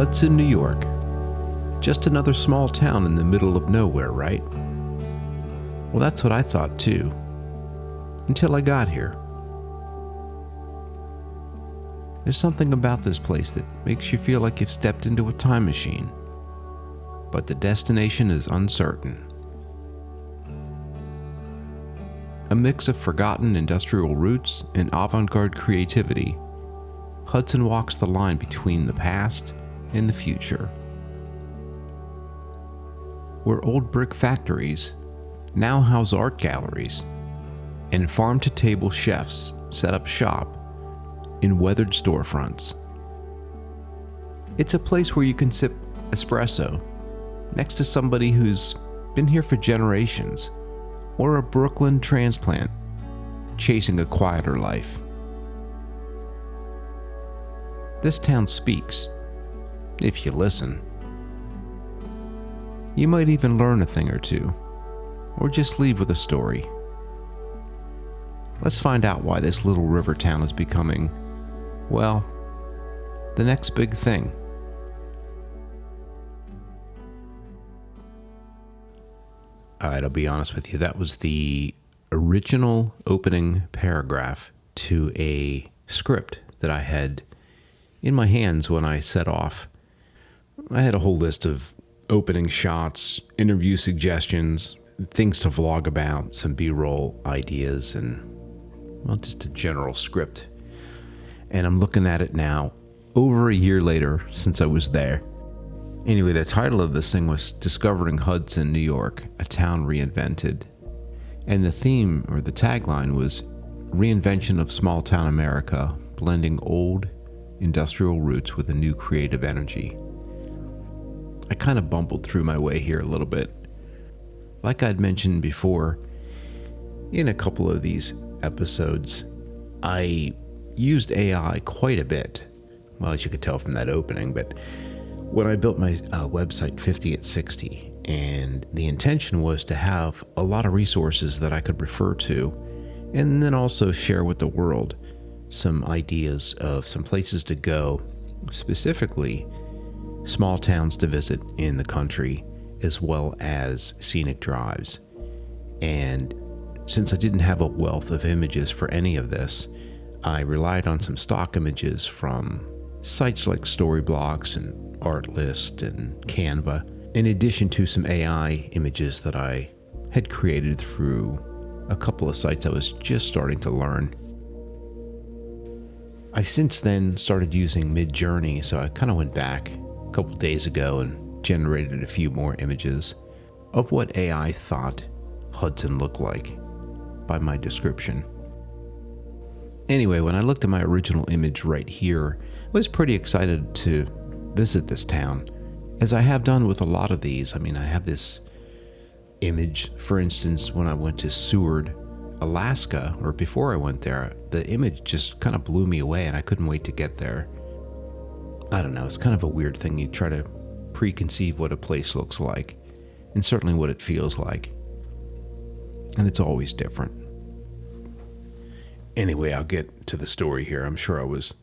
Hudson, New York. Just another small town in the middle of nowhere, right? Well, that's what I thought too, until I got here. There's something about this place that makes you feel like you've stepped into a time machine, but the destination is uncertain. A mix of forgotten industrial roots and avant-garde creativity, Hudson walks the line between the past and the future. Where old brick factories now house art galleries, and farm-to-table chefs set up shop in weathered storefronts. It's a place where you can sip espresso next to somebody who's been here for generations, or a Brooklyn transplant chasing a quieter life. This town speaks, if you listen. You might even learn a thing or two, or just leave with a story. Let's find out why this little river town is becoming, well, the next big thing. Alright, I'll be honest with you, that was the original opening paragraph to a script that I had in my hands when I set off. I had a whole list of opening shots, interview suggestions, things to vlog about, some B-roll ideas, and, well, just a general script. And I'm looking at it now, over a year later since I was there. Anyway, the title of this thing was Discovering Hudson, New York, a Town Reinvented. And the theme, or the tagline, was Reinvention of Small Town America, blending old industrial roots with a new creative energy. I kind of bumbled through my way here a little bit. Like I'd mentioned before, in a couple of these episodes, I used AI quite a bit. Well, as you could tell from that opening, but when I built my website 50 at 60, and the intention was to have a lot of resources that I could refer to, and then also share with the world some ideas of some places to go, specifically small towns to visit in the country, as well as scenic drives. And since I didn't have a wealth of images for any of this, I relied on some stock images from sites like Storyblocks and Artlist and Canva, in addition to some AI images that I had created through a couple of sites I was just starting to learn. I since then started using Midjourney, so I kind of went back a couple days ago and generated a few more images of what AI thought Hudson looked like by my description. Anyway, when I looked at my original image right here, I was pretty excited to visit this town, as I have done with a lot of these. I mean, I have this image, for instance, when I went to Seward, Alaska, or before I went there, the image just kind of blew me away and I couldn't wait to get there. I don't know, it's kind of a weird thing. You try to preconceive what a place looks like, and certainly what it feels like. And it's always different. Anyway, I'll get to the story here. I'm sure I was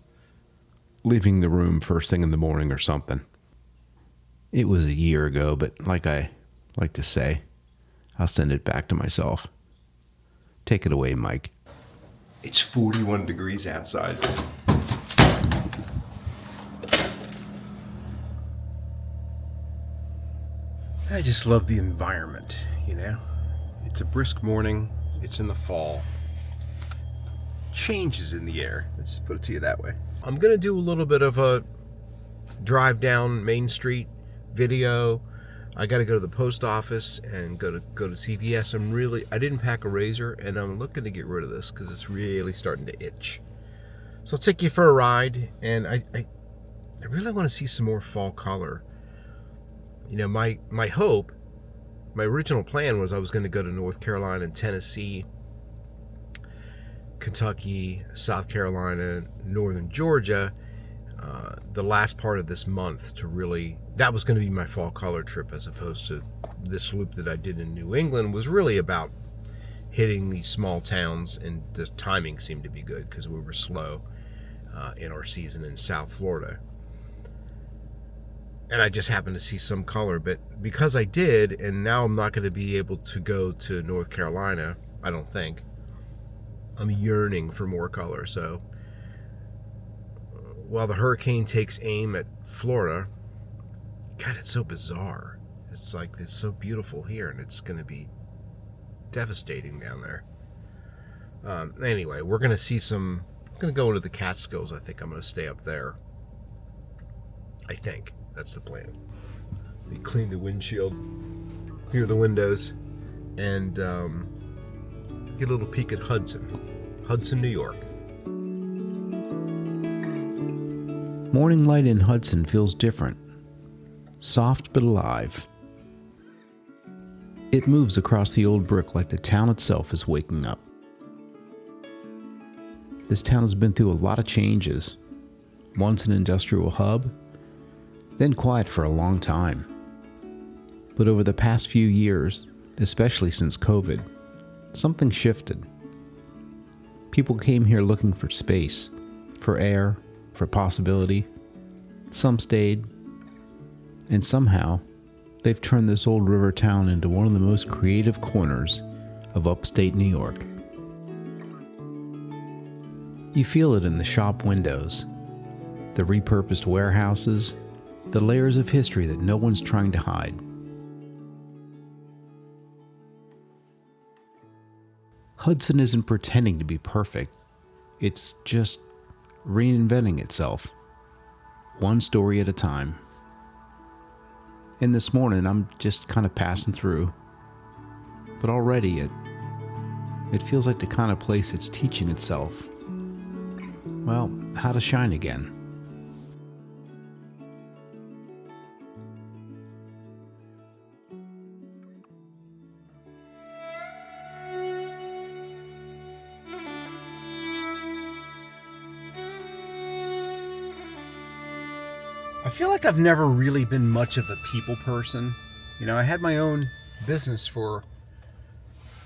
leaving the room first thing in the morning or something. It was a year ago, but like I like to say, I'll send it back to myself. Take it away, Mike. It's 41 degrees outside. I just love the environment, you know? It's a brisk morning. It's in the fall. Change is in the air. Let's just put it to you that way. I'm going to do a little bit of a drive down Main Street video. I got to go to the post office and go to CVS. I didn't pack a razor, and I'm looking to get rid of this because it's really starting to itch. So I'll take you for a ride, and I really want to see some more fall color. You know, my hope, my original plan was I was going to go to North Carolina and Tennessee, Kentucky, South Carolina, northern Georgia, the last part of this month to really, that was going to be my fall color trip, as opposed to this loop that I did in New England was really about hitting these small towns, and the timing seemed to be good because we were slow in our season in South Florida. and I just happened to see some color. But because I did, and now I'm not going to be able to go to North Carolina, I don't think. I'm yearning for more color. So while the hurricane takes aim at Florida, God, it's so bizarre. It's like, it's so beautiful here, and it's going to be devastating down there. Anyway, we're going to see some. I'm going to go into the Catskills. I think I'm going to stay up there. I think that's the plan. We clean the windshield, clear the windows, and get a little peek at Hudson, New York. Morning light in Hudson feels different. Soft but alive. It moves across the old brick like the town itself is waking up. This town has been through a lot of changes. Once an industrial hub, then quiet for a long time. But over the past few years, especially since COVID, something shifted. People came here looking for space, for air, for possibility. Some stayed, and somehow, they've turned this old river town into one of the most creative corners of upstate New York. You feel it in the shop windows, the repurposed warehouses, the layers of history that no one's trying to hide. Hudson isn't pretending to be perfect. It's just reinventing itself, one story at a time. And this morning, I'm just kind of passing through. But already, it feels like the kind of place it's teaching itself, well, how to shine again. I feel like I've never really been much of a people person. You know, I had my own business for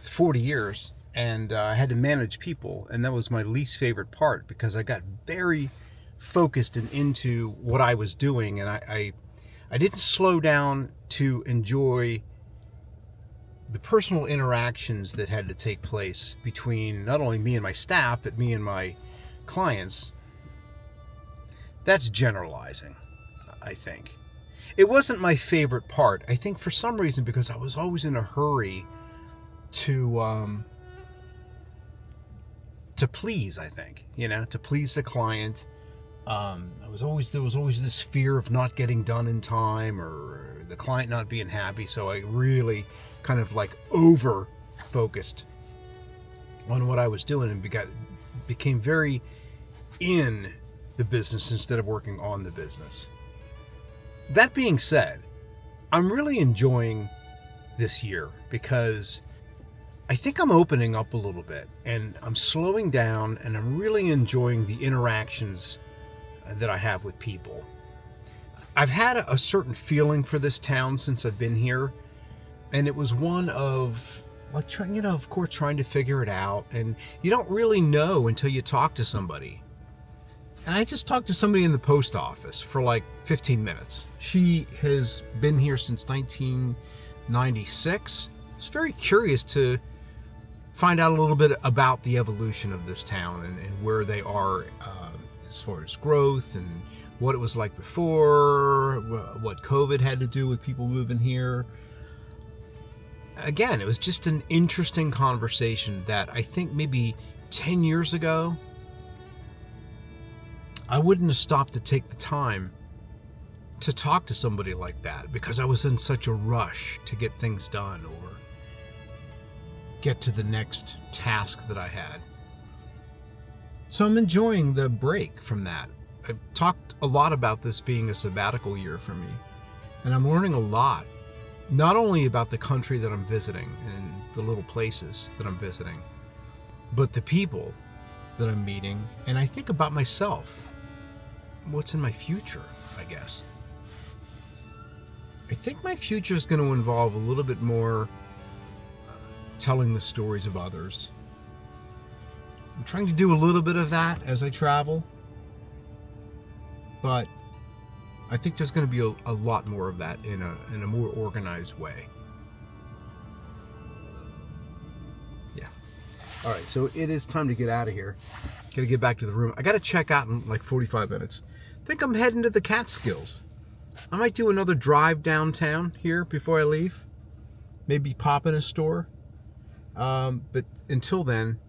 40 years, and I had to manage people, and that was my least favorite part because I got very focused and into what I was doing, and I didn't slow down to enjoy the personal interactions that had to take place between not only me and my staff, but me and my clients. That's generalizing, I think. It wasn't my favorite part. I think for some reason because I was always in a hurry to please, I think, to please the client. There was always this fear of not getting done in time or the client not being happy. So I really kind of like over focused on what I was doing and became very in the business instead of working on the business. That being said, I'm really enjoying this year because I think I'm opening up a little bit and I'm slowing down and I'm really enjoying the interactions that I have with people. I've had a certain feeling for this town since I've been here, and it was one of, like, of course, trying to figure it out, and you don't really know until you talk to somebody. And I just talked to somebody in the post office for like 15 minutes. She has been here since 1996. I was very curious to find out a little bit about the evolution of this town and where they are as far as growth and what it was like before, what COVID had to do with people moving here. Again, it was just an interesting conversation that I think maybe 10 years ago, I wouldn't have stopped to take the time to talk to somebody like that because I was in such a rush to get things done or get to the next task that I had. So I'm enjoying the break from that. I've talked a lot about this being a sabbatical year for me, and I'm learning a lot, not only about the country that I'm visiting and the little places that I'm visiting, but the people that I'm meeting, and I think about myself. What's in my future, I guess. I think my future is going to involve a little bit more telling the stories of others. I'm trying to do a little bit of that as I travel, but I think there's going to be a lot more of that in a more organized way. Yeah. All right, so it is time to get out of here. Got to get back to the room. I got to check out in like 45 minutes. I think I'm heading to the Catskills. I might do another drive downtown here before I leave. Maybe pop in a store. But until then,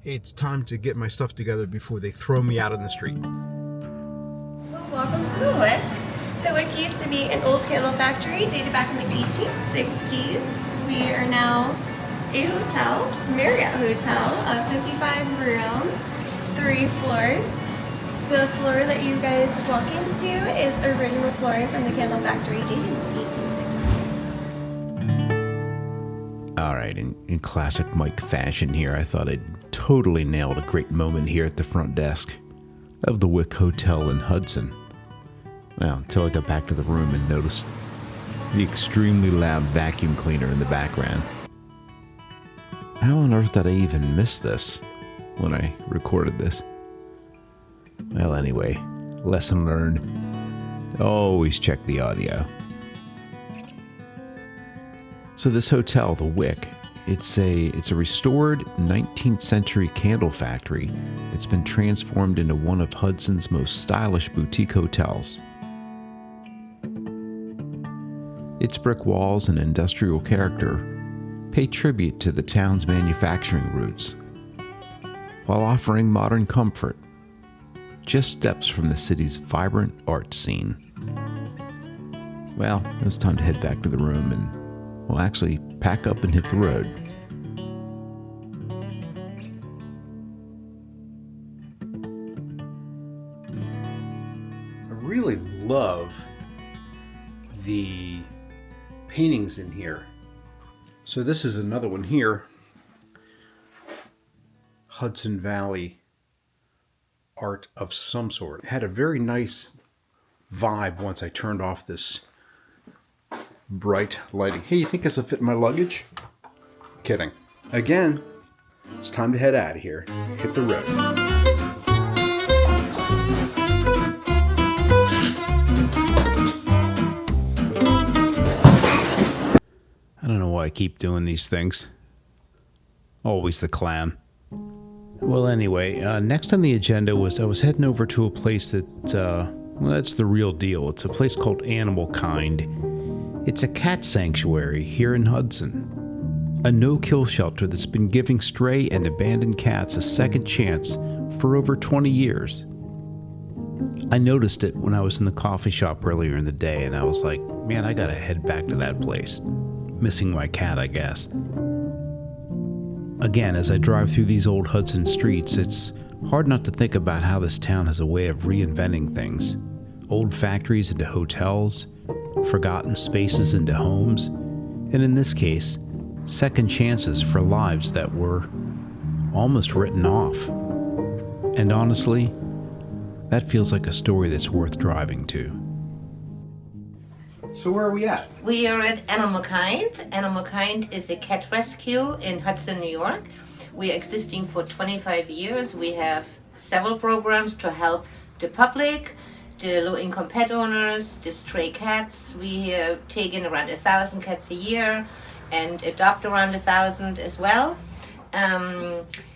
it's time to get my stuff together before they throw me out on the street. Well, welcome to the Wick. The Wick used to be an old candle factory dated back in the 1860s. We are now a hotel, Marriott Hotel, of 55 rooms, 3 floors. The floor that you guys walk into is original flooring from the candle factory dated in the 1860s. All right, in classic Mike fashion here, I thought I'd totally nailed a great moment here at the front desk of the Wick Hotel in Hudson. Well, until I got back to the room and noticed the extremely loud vacuum cleaner in the background. How on earth did I even miss this when I recorded this? Well, anyway, lesson learned. Always check the audio. So this hotel, the Wick, it's a restored 19th century candle factory that's been transformed into one of Hudson's most stylish boutique hotels. Its brick walls and industrial character pay tribute to the town's manufacturing roots, while offering modern comfort, just steps from the city's vibrant art scene. Well, it was time to head back to the room and, well, actually pack up and hit the road. I really love the paintings in here. So this is another one here. Hudson Valley art of some sort. It had a very nice vibe once I turned off this bright lighting. Hey, you think this will fit in my luggage? Kidding. Again, it's time to head out of here. Hit the road. I don't know why I keep doing these things. Always the clown. Well, anyway, next on the agenda was I was heading over to a place that, well, that's the real deal. It's a place called Animal Kind. It's a cat sanctuary here in Hudson. A no-kill shelter that's been giving stray and abandoned cats a second chance for over 20 years. I noticed it when I was in the coffee shop earlier in the day, and I was like, man, I gotta head back to that place. Missing my cat, I guess. Again, as I drive through these old Hudson streets, it's hard not to think about how this town has a way of reinventing things. Old factories into hotels, forgotten spaces into homes, and in this case, second chances for lives that were almost written off. And honestly, that feels like a story that's worth driving to. So where are we at? We are at Animal Kind. Animal Kind is a cat rescue in Hudson, New York. We are existing for 25 years. We have several programs to help the public, the low-income pet owners, the stray cats. We take in around 1,000 cats a year and adopt around 1,000 as well.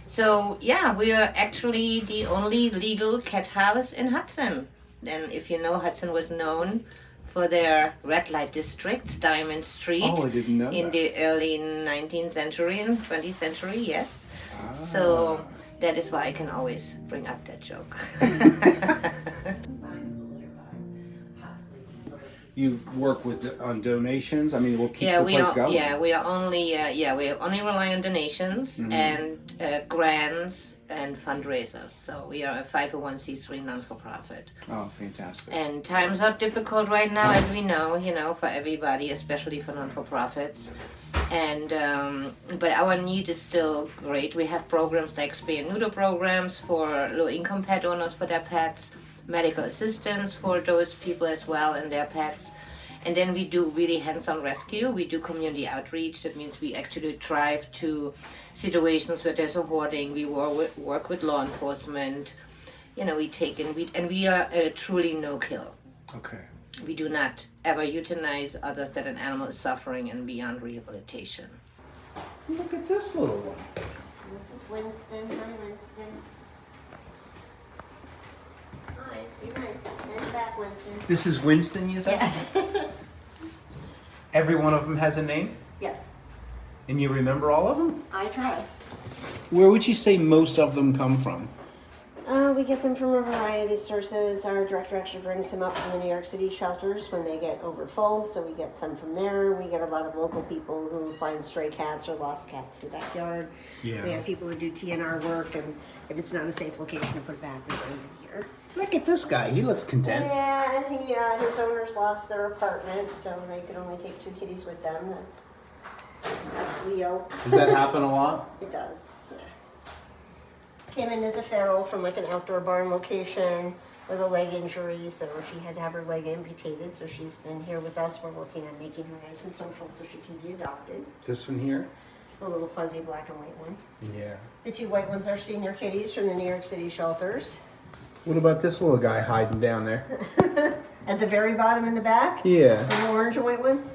So yeah, we are actually the only legal cat house in Hudson. And if you know, Hudson was known for their red light districts, Diamond Street. Oh, I didn't know in that. the early 19th century and 20th century, yes. So that is why I can always bring up that joke. You work with on donations. I mean, what keeps Yeah, the we place are. going? Yeah, we are only. We only rely on donations and grants and fundraisers. So we are a 501c3 non-for-profit. Oh, fantastic. And times are difficult right now, as we know. You know, for everybody, especially for non-for-profits. And but our need is still great. We have programs like spay and neuter programs for low-income pet owners for their pets, medical assistance for those people as well and their pets. And then we do really hands-on rescue. We do community outreach. That means we actually drive to situations where there's a hoarding. We work with law enforcement. You know, we take in, we are truly no-kill. Okay. We do not ever euthanize others that an animal is suffering and beyond rehabilitation. Look at this little one. This is Winston. Hi, Winston. Hi, be nice. Nice back, Winston. This is Winston, you said? Yes. Every one of them has a name? Yes, And you remember all of them? I try. Where would you say most of them come from? We get them from a variety of sources. Our director actually brings them up from the New York City shelters when they get overfull, so we get some from there. We get a lot of local people who find stray cats or lost cats in the backyard. Yeah. We have people who do TNR work, and if it's not a safe location to put back, we bring them here. Look at this guy. He looks content. Yeah, and his owners lost their apartment, so they could only take 2 kitties with them. That's Leo. Does that happen a lot? It does, yeah. Came in as a feral from like an outdoor barn location with a leg injury, so she had to have her leg amputated. So she's been here with us. We're working on making her nice and social so she can be adopted. This one here? The little fuzzy black and white one. Yeah. The 2 white ones are senior kitties from the New York City shelters. What about this little guy hiding down there? At the very bottom in the back, Yeah. the orange and white one.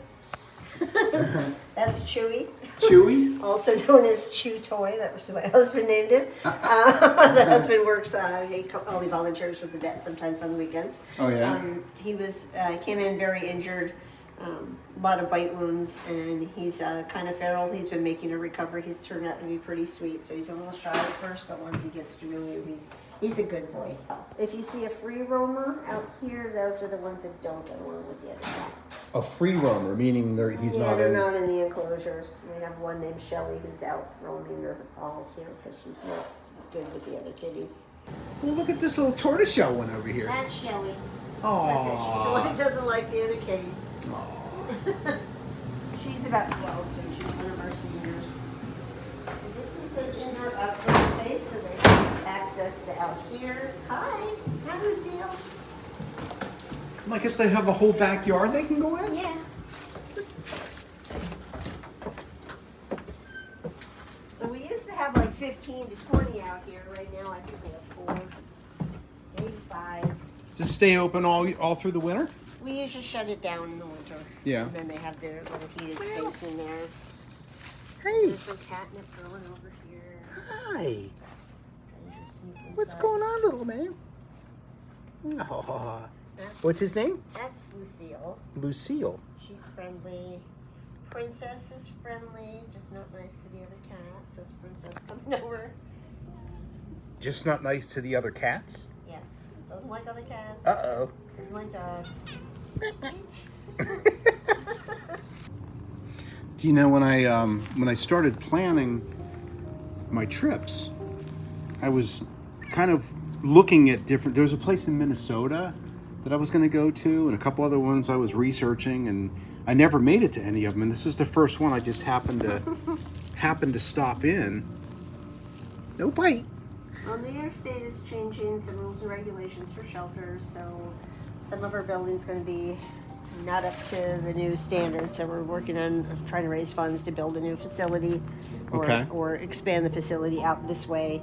That's Chewy. Chewy? Also known as Chew Toy, that was my husband named him. As our husband works, he only volunteers with the vet sometimes on the weekends. Oh, yeah? He came in very injured, a lot of bite wounds, and he's kind of feral. He's been making a recovery. He's turned out to be pretty sweet, so he's a little shy at first, but once he gets to know you, he's a good boy. If you see a free roamer out here, those are the ones that don't get along with the other cats. A free roamer, meaning he's Yeah, not they're in... not in the enclosures. We have one named Shelly who's out roaming the halls here because she's not good with the other kitties. Well, look at this little tortoiseshell one over here. That's Shelly. Listen, she's the Aww. one who doesn't like the other kitties. She's about 12 too. She's one of our seniors. So this is an indoor outdoor space, so they have access to out here. Hi, Lucille. I guess they have a whole backyard they can go in? Yeah. So we used to have like 15 to 20 out here. Right now I think we have 4, maybe 5. Does it stay open all through the winter? We usually shut it down in the winter. Yeah. And then they have their little heated space in there. Hey. There's some catnip growing over here. Hi. Trying to sneak What's inside. going on, little man? Aw. What's his name? That's Lucille. Lucille. She's friendly. Princess is friendly, just not nice to the other cats. So it's Princess coming over. Just not nice to the other cats? Yes. Doesn't like other cats. Uh-oh. Doesn't like dogs. Do you know when I started planning my trips, I was kind of looking at different. There was a place in Minnesota that I was going to go to, and a couple other ones I was researching, and I never made it to any of them. And this is the first one I just happened to stop in. No bite. Well, New York State is changing some rules and regulations for shelters, so some of our buildings going to be not up to the new standards. So we're working on trying to raise funds to build a new facility or expand the facility out this way.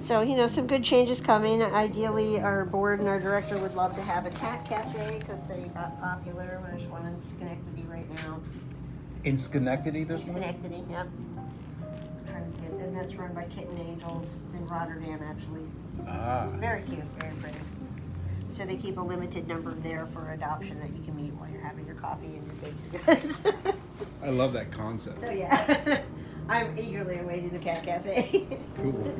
So, some good changes coming. Ideally, our board and our director would love to have a cat cafe because they got popular. There's one in Schenectady right now. In Schenectady, there's one? Schenectady, yep. Trying to get, and that's run by Kitten Angels. It's in Rotterdam, actually. Ah. Very cute, very pretty. So they keep a limited number there for adoption that you can meet while you're having your coffee and your baked goods. I love that concept. So yeah, I'm eagerly awaiting the cat cafe. Cool.